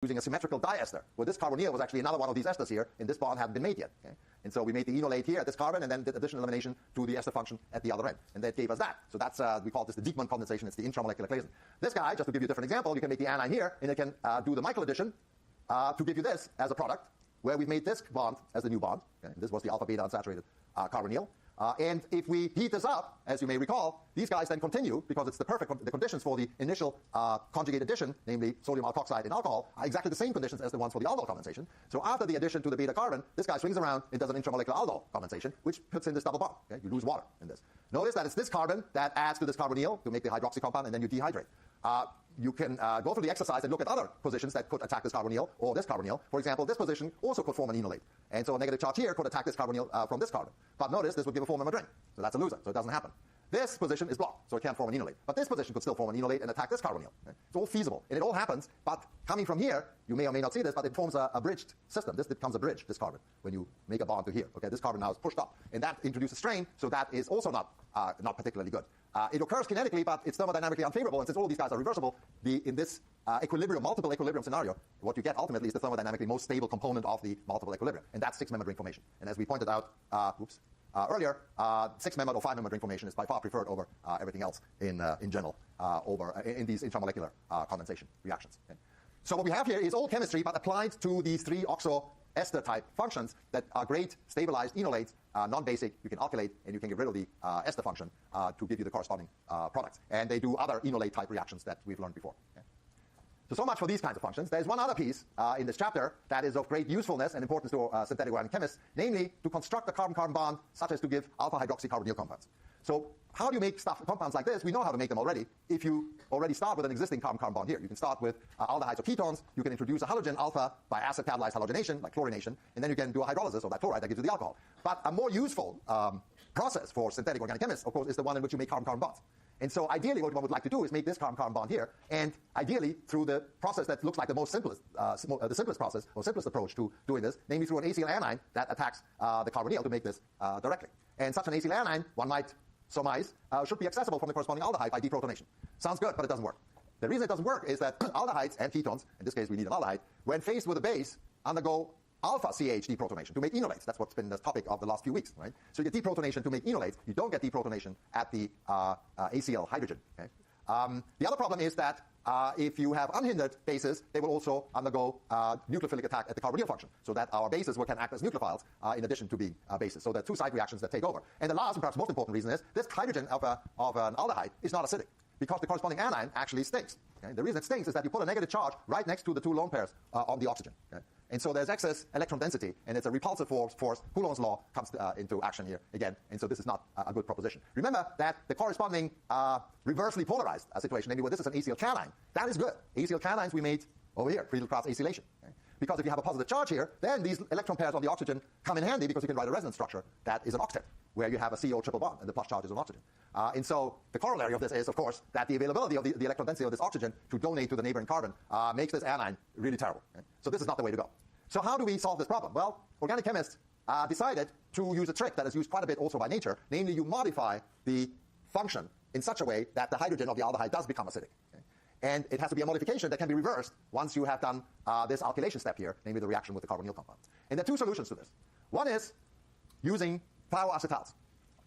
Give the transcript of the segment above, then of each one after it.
using a symmetrical diester, where this carbonyl was actually another one of these esters here, and this bond hadn't been made yet. Okay? And so we made the enolate here at this carbon, and then did additional elimination to the ester function at the other end, and that gave us that. So that's we call this the Dieckmann condensation. It's the intramolecular Claisen. This guy, just to give you a different example, you can make the anion here, and you can do the Michael addition to give you this as a product, where we've made this bond as the new bond. Okay? This was the alpha beta unsaturated carbonyl. And if we heat this up, as you may recall, these guys then continue, because it's the conditions for the initial conjugate addition, namely sodium alkoxide and alcohol, are exactly the same conditions as the ones for the aldol condensation. So after the addition to the beta carbon, this guy swings around and does an intramolecular aldol condensation, which puts in this double bond. Okay? You lose water in this. Notice that it's this carbon that adds to this carbonyl to make the hydroxy compound, and then you dehydrate. You can go through the exercise and look at other positions that could attack this carbonyl or this carbonyl. For example, this position also could form an enolate. And so a negative charge here could attack this carbonyl from this carbon. But notice this would give a 4-member ring. So that's a loser. So it doesn't happen. This position is blocked, so it can't form an enolate. But this position could still form an enolate and attack this carbonyl. Okay? It's all feasible. And it all happens, but coming from here, you may or may not see this, but it forms a bridged system. This becomes a bridge, this carbon, when you make a bond to here. Okay, this carbon now is pushed up. And that introduces strain, so that is also not particularly good. It occurs kinetically, but it's thermodynamically unfavorable. And since all of these guys are reversible, in this multiple equilibrium scenario, what you get ultimately is the thermodynamically most stable component of the multiple equilibrium. And that's 6-membered ring formation. And as we pointed out earlier, 6-membered or 5-membered ring formation is by far preferred over everything else in general in these intramolecular condensation reactions. Okay? So what we have here is old chemistry, but applied to these 3 oxo ester type functions that are great stabilized enolates, non-basic. You can alkylate, and you can get rid of the ester function to give you the corresponding products. And they do other enolate type reactions that we've learned before. Okay? So much for these kinds of functions. There's one other piece in this chapter that is of great usefulness and importance to synthetic organic chemists, namely to construct a carbon-carbon bond such as to give alpha-hydroxycarbonyl compounds. So how do you make compounds like this? We know how to make them already. If you already start with an existing carbon-carbon bond here, you can start with aldehydes or ketones. You can introduce a halogen alpha by acid-catalyzed halogenation, like chlorination, and then you can do a hydrolysis of that chloride that gives you the alcohol. But a more useful process for synthetic organic chemists, of course, is the one in which you make carbon-carbon bonds. And so ideally what one would like to do is make this carbon-carbon bond here, and ideally through the process that looks like the simplest process or simplest approach to doing this, namely through an acyl anion that attacks the carbonyl to make this directly. And such an acyl anion, one might surmise, should be accessible from the corresponding aldehyde by deprotonation. Sounds good, but it doesn't work. The reason it doesn't work is that aldehydes and ketones, in this case we need an aldehyde, when faced with a base, undergo alpha-CH deprotonation to make enolates. That's what's been the topic of the last few weeks, right? So you get deprotonation to make enolates. You don't get deprotonation at the acyl hydrogen. Okay? The other problem is that if you have unhindered bases, they will also undergo nucleophilic attack at the carbonyl function, so that our bases can act as nucleophiles in addition to being bases. So there are 2 side reactions that take over. And the last and perhaps most important reason is this hydrogen of an aldehyde is not acidic, because the corresponding anion actually stinks. Okay? The reason it stinks is that you put a negative charge right next to the 2 lone pairs on the oxygen. Okay? And so there's excess electron density, and it's a repulsive force. Coulomb's law comes into action here again, and so this is not a good proposition. Remember that the corresponding reversely polarized situation, namely where this is an acyl cation, that is good. Acyl cations we made over here, Friedel-Crafts acylation. Okay? Because if you have a positive charge here, then these electron pairs on the oxygen come in handy, because you can write a resonance structure that is an octet, where you have a CO triple bond, and the plus charge is on oxygen. And so the corollary of this is, of course, that the availability of the electron density of this oxygen to donate to the neighboring carbon makes this anion really terrible. Okay? So this is not the way to go. So how do we solve this problem? Well, organic chemists decided to use a trick that is used quite a bit also by nature, namely you modify the function in such a way that the hydrogen of the aldehyde does become acidic. Okay? And it has to be a modification that can be reversed once you have done this alkylation step here, namely the reaction with the carbonyl compound. And there are 2 solutions to this. One is using thioacetals.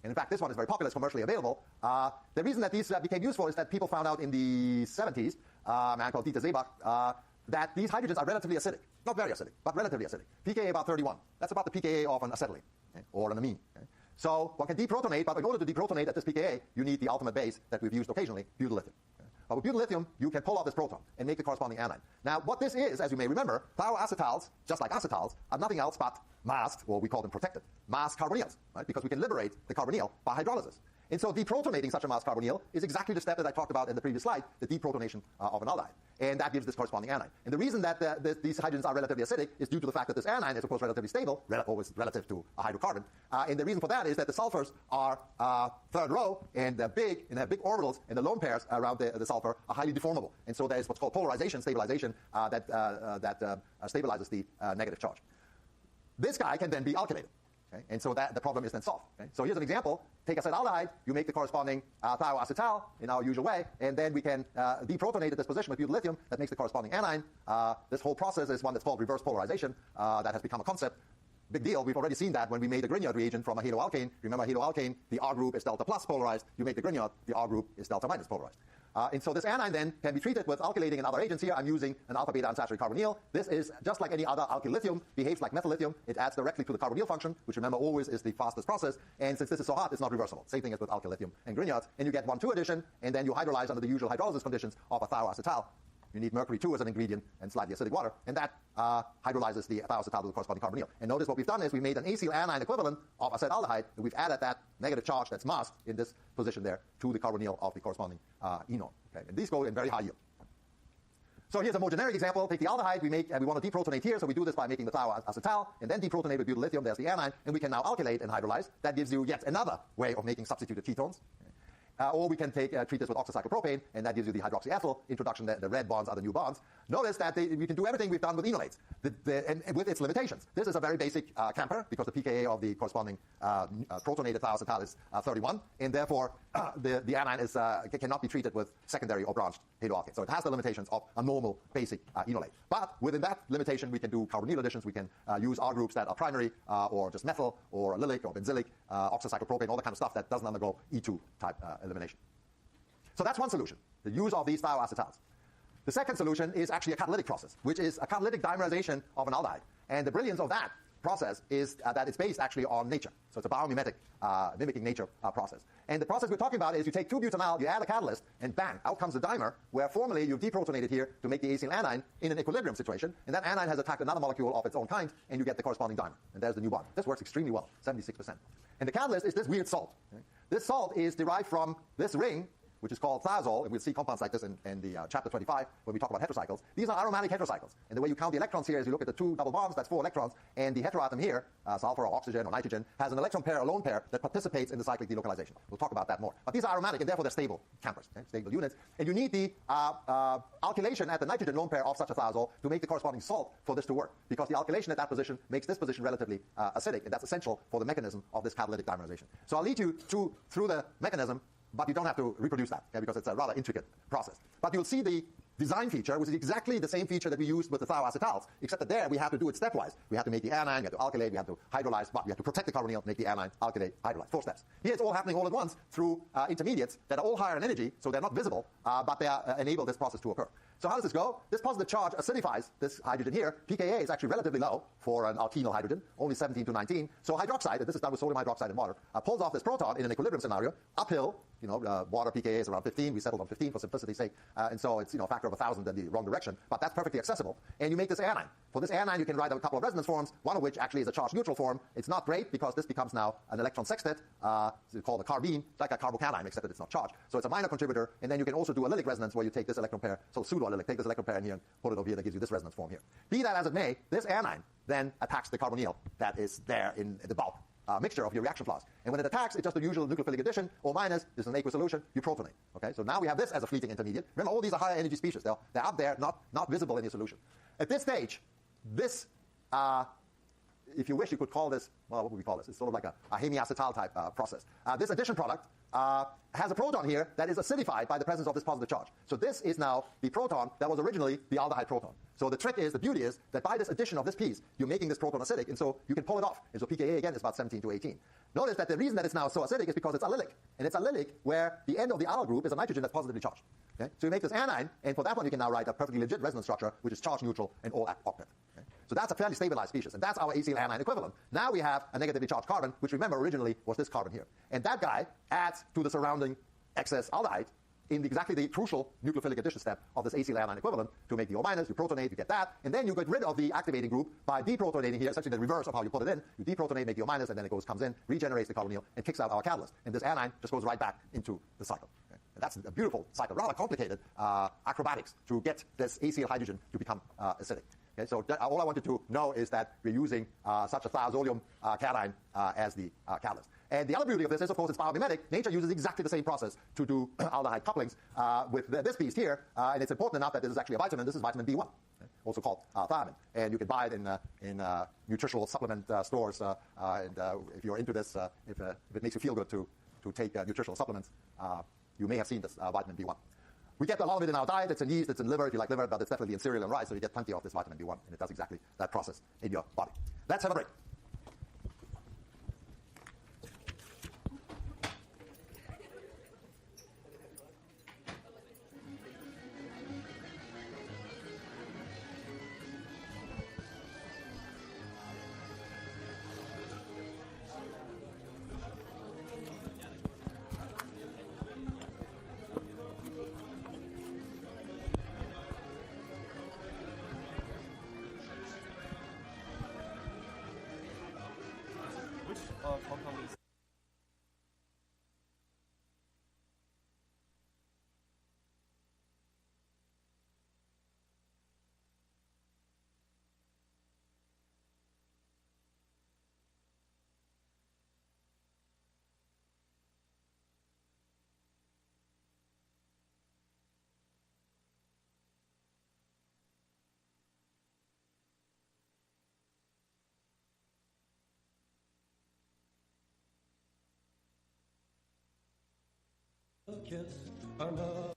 And in fact, this one is very popular. It's commercially available. The reason that these became useful is that people found out in the 70s, a man called Dieter Seebach, that these hydrogens are relatively acidic. Not very acidic, but relatively acidic. pKa about 31. That's about the pKa of an acetylene, okay, or an amine. Okay? So one can deprotonate, but in order to deprotonate at this pKa, you need the ultimate base that we've used occasionally, butyl lithium. Okay? But with butyl lithium, you can pull off this proton and make the corresponding anion. Now, what this is, as you may remember, thioacetals, just like acetals, are nothing else but masked, or we call them protected, masked carbonyls, right? Because we can liberate the carbonyl by hydrolysis. And so deprotonating such a masked carbonyl is exactly the step that I talked about in the previous slide, the deprotonation of an aldehyde. And that gives this corresponding anion. And the reason that these hydrogens are relatively acidic is due to the fact that this anion is, of course, relatively stable, always relative to a hydrocarbon. And the reason for that is that the sulfurs are third row, and they're big, and they have big orbitals, and the lone pairs around the sulfur are highly deformable. And so there's what's called polarization, stabilization, that stabilizes the negative charge. This guy can then be alkylated. Okay? And so that the problem is then solved. Okay? So here's an example. Take acetaldehyde, you make the corresponding thioacetal in our usual way, and then we can deprotonate at this position with butyl lithium. That makes the corresponding anion. This whole process is one that's called reverse polarization. That has become a concept. Big deal. We've already seen that when we made the Grignard reagent from a haloalkane. Remember, haloalkane, the R group is delta plus polarized. You make the Grignard, the R group is delta minus polarized. And so this anion then can be treated with alkylating and other agents here. I'm using an alpha-beta unsaturated carbonyl. This is just like any other alkyl lithium, behaves like methyl lithium. It adds directly to the carbonyl function, which remember always is the fastest process. And since this is so hot, it's not reversible. Same thing as with alkyl lithium and Grignards. And you get 1,2 addition, and then you hydrolyze under the usual hydrolysis conditions of a thioacetal. You need mercury 2 as an ingredient and slightly acidic water, and that hydrolyzes the thioacetal to the corresponding carbonyl. And notice what we've done is we made an acyl anion equivalent of acetaldehyde, and we've added that negative charge that's masked in this position there to the carbonyl of the corresponding enone. Okay? And these go in very high yield. So here's a more generic example. Take the aldehyde we make, and we want to deprotonate here, so we do this by making the thioacetal, and then deprotonate with butyl lithium. There's the anion, and we can now alkylate and hydrolyze. That gives you yet another way of making substituted ketones. Or we can treat this with oxocyclopropane, and that gives you the hydroxyethyl introduction. The red bonds are the new bonds. Notice that we can do everything we've done with enolates, and with its limitations. This is a very basic camper, because the pKa of the corresponding protonated thioacetal is 31, and therefore the anion is, cannot be treated with secondary or branched haloalkane. So it has the limitations of a normal basic enolate. But within that limitation, we can do carbonyl additions. We can use R groups that are primary, or just methyl, or allylic, or benzylic, oxocyclopropane, all the kind of stuff that doesn't undergo E2 type elimination. So that's one solution, the use of these thioacetals. The second solution is actually a catalytic process, which is a catalytic dimerization of an aldehyde. And the brilliance of that process is that it's based actually on nature. So it's a biomimetic, mimicking nature process. And the process we're talking about is you take 2-butanol, you add a catalyst, and bang, out comes the dimer, where formerly you've deprotonated here to make the acyl anion in an equilibrium situation, and that anion has attacked another molecule of its own kind, and you get the corresponding dimer. And there's the new bond. This works extremely well, 76%. And the catalyst is this weird salt. Okay? This salt is derived from this ring, which is called thiazole, and we'll see compounds like this in the chapter 25 when we talk about heterocycles. These are aromatic heterocycles. And the way you count the electrons here is you look at the 2 double bonds, that's 4 electrons, and the heteroatom here, sulfur or oxygen or nitrogen, has an electron pair, a lone pair, that participates in the cyclic delocalization. We'll talk about that more. But these are aromatic, and therefore they're stable campers, okay? Stable units. And you need the alkylation at the nitrogen lone pair of such a thiazole to make the corresponding salt for this to work, because the alkylation at that position makes this position relatively acidic, and that's essential for the mechanism of this catalytic dimerization. So I'll lead you through the mechanism, but you don't have to reproduce that, okay, because it's a rather intricate process. But you'll see the design feature, which is exactly the same feature that we used with the thioacetals, except that there we have to do it stepwise. We have to make the anion, we have to alkylate, we have to hydrolyze, but we have to protect the carbonyl, make the anion, alkylate, hydrolyze. 4 steps. Here it's all happening all at once through intermediates that are all higher in energy, so they're not visible, but they enable this process to occur. So how does this go? This positive charge acidifies this hydrogen here. pKa is actually relatively low for an alkenyl hydrogen, only 17 to 19. So hydroxide, and this is done with sodium hydroxide and water, pulls off this proton in an equilibrium scenario, uphill. Water pKa is around 15. We settled on 15 for simplicity's sake. And so it's a factor of 1,000 in the wrong direction. But that's perfectly accessible. And you make this anion. For this anion, you can write a couple of resonance forms, one of which actually is a charge-neutral form. It's not great because this becomes now an electron sextet. It's called a carbene. It's like a carbocation, except that it's not charged. So it's a minor contributor. And then you can also do allylic resonance where you take this electron pair, so pseudo-allylic, take this electron pair in here and put it over here. That gives you this resonance form here. Be that as it may, this anion then attacks the carbonyl that is there in the bulk. Mixture of your reaction flask. And when it attacks, it's just the usual nucleophilic addition, O minus, this is an aqueous solution, you protonate. Okay, so now we have this as a fleeting intermediate. Remember, all these are higher energy species. They're up there, not visible in your solution. At this stage, this, if you wish, you could call this, well, what would we call this? It's sort of like a hemiacetal type process. This addition product has a proton here that is acidified by the presence of this positive charge. So this is now the proton that was originally the aldehyde proton. So the trick is, the beauty is, that by this addition of this piece, you're making this proton acidic, and so you can pull it off. And so pKa, again, is about 17 to 18. Notice that the reason that it's now so acidic is because it's allylic. And it's allylic where the end of the allyl group is a nitrogen that's positively charged. Okay? So you make this anion, and for that one you can now write a perfectly legit resonance structure, which is charge neutral and all octet. Okay? So that's a fairly stabilized species, and that's our acyl anion equivalent. Now we have a negatively charged carbon, which remember originally was this carbon here. And that guy adds to the surrounding excess aldehyde in exactly the crucial nucleophilic addition step of this acyl anion equivalent to make the O minus, you protonate, you get that, and then you get rid of the activating group by deprotonating here, essentially the reverse of how you put it in. You deprotonate, make the O minus, and then it comes in, regenerates the carbonyl, and kicks out our catalyst. And this anion just goes right back into the cycle. Okay? And that's a beautiful cycle, rather complicated acrobatics to get this acyl hydrogen to become acidic. Okay, so all I wanted to know is that we're using such a thiazolium cation as the catalyst. And the other beauty of this is, of course, it's biomimetic. Nature uses exactly the same process to do aldehyde couplings with this piece here. And it's important enough that this is actually a vitamin. This is vitamin B1. Okay? also called thiamine. And you can buy it in nutritional supplement stores. And if you're into this, if it makes you feel good to take nutritional supplements, you may have seen this vitamin B1. We get a lot of it in our diet. It's in yeast, it's in liver, if you like liver, but it's definitely in cereal and rice, so you get plenty of this vitamin B1, and it does exactly that process in your body. Let's have a break. Compound is kiss another.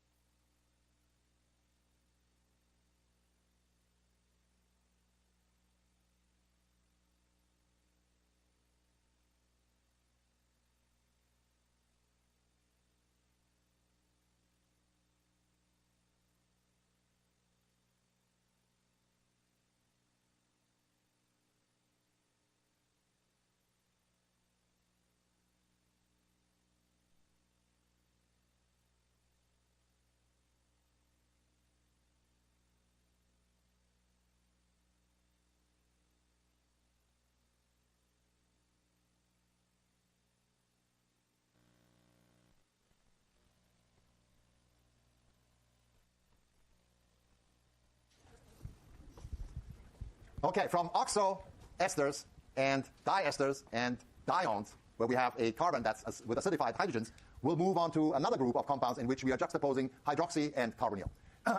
Okay, from oxo esters and diesters and diones, where we have a carbon that's with acidified hydrogens, we'll move on to another group of compounds in which we are juxtaposing hydroxy and carbonyl.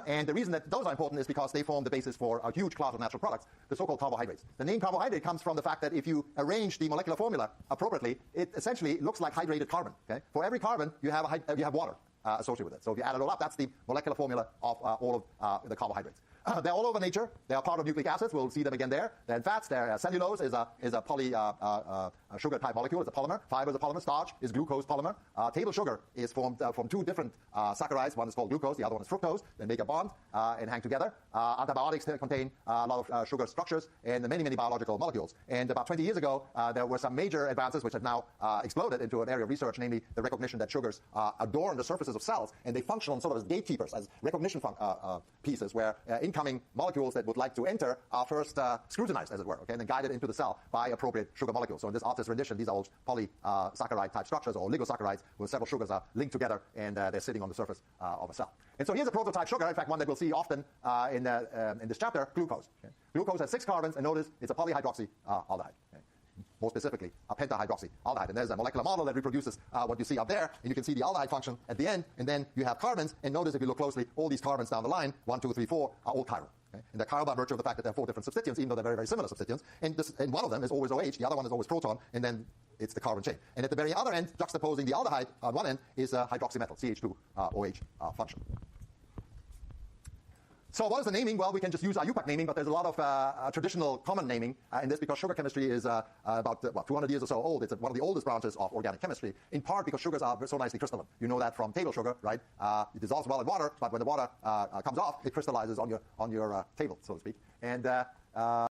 And the reason that those are important is because they form the basis for a huge class of natural products, the so-called carbohydrates. The name carbohydrate comes from the fact that if you arrange the molecular formula appropriately, it essentially looks like hydrated carbon. Okay? For every carbon, you have water associated with it. So if you add it all up, that's the molecular formula of all of the carbohydrates. They're all over nature. They are part of nucleic acids. We'll see them again there. They're in fats. Cellulose is a poly sugar type molecule. It's a polymer. Fiber is a polymer. Starch is glucose polymer. Table sugar is formed from two different saccharides. One is called glucose. The other one is fructose. They make a bond and hang together. Antibiotics contain a lot of sugar structures and many, many biological molecules. And about 20 years ago, there were some major advances which have now exploded into an area of research, namely the recognition that sugars adorn the surfaces of cells, and they function on sort of as gatekeepers, as recognition pieces, where incoming molecules that would like to enter are first scrutinized, as it were, okay, and then guided into the cell by appropriate sugar molecules. So in this artist's rendition, these are all polysaccharide type structures or oligosaccharides where several sugars are linked together and they're sitting on the surface of a cell. And so here's a prototype sugar, in fact, one that we'll see often in this chapter, glucose. Okay. Glucose has 6 carbons, and notice it's a polyhydroxy aldehyde. Okay. More specifically, a pentahydroxyaldehyde. And there's a molecular model that reproduces what you see up there, and you can see the aldehyde function at the end, and then you have carbons, and notice if you look closely, all these carbons down the line, 1, 2, 3, 4, are all chiral. Okay? And they're chiral by virtue of the fact that there are 4 different substituents, even though they're very, very similar substituents. And one of them is always OH, the other one is always proton, and then it's the carbon chain. And at the very other end, juxtaposing the aldehyde on one end, is a hydroxymethyl, CH2OH function. So what is the naming? Well, we can just use IUPAC naming, but there's a lot of traditional common naming in this because sugar chemistry is about 200 years or so old. It's one of the oldest branches of organic chemistry, in part because sugars are so nicely crystalline. You know that from table sugar, right? It dissolves well in water, but when the water comes off, it crystallizes on your table, so to speak. And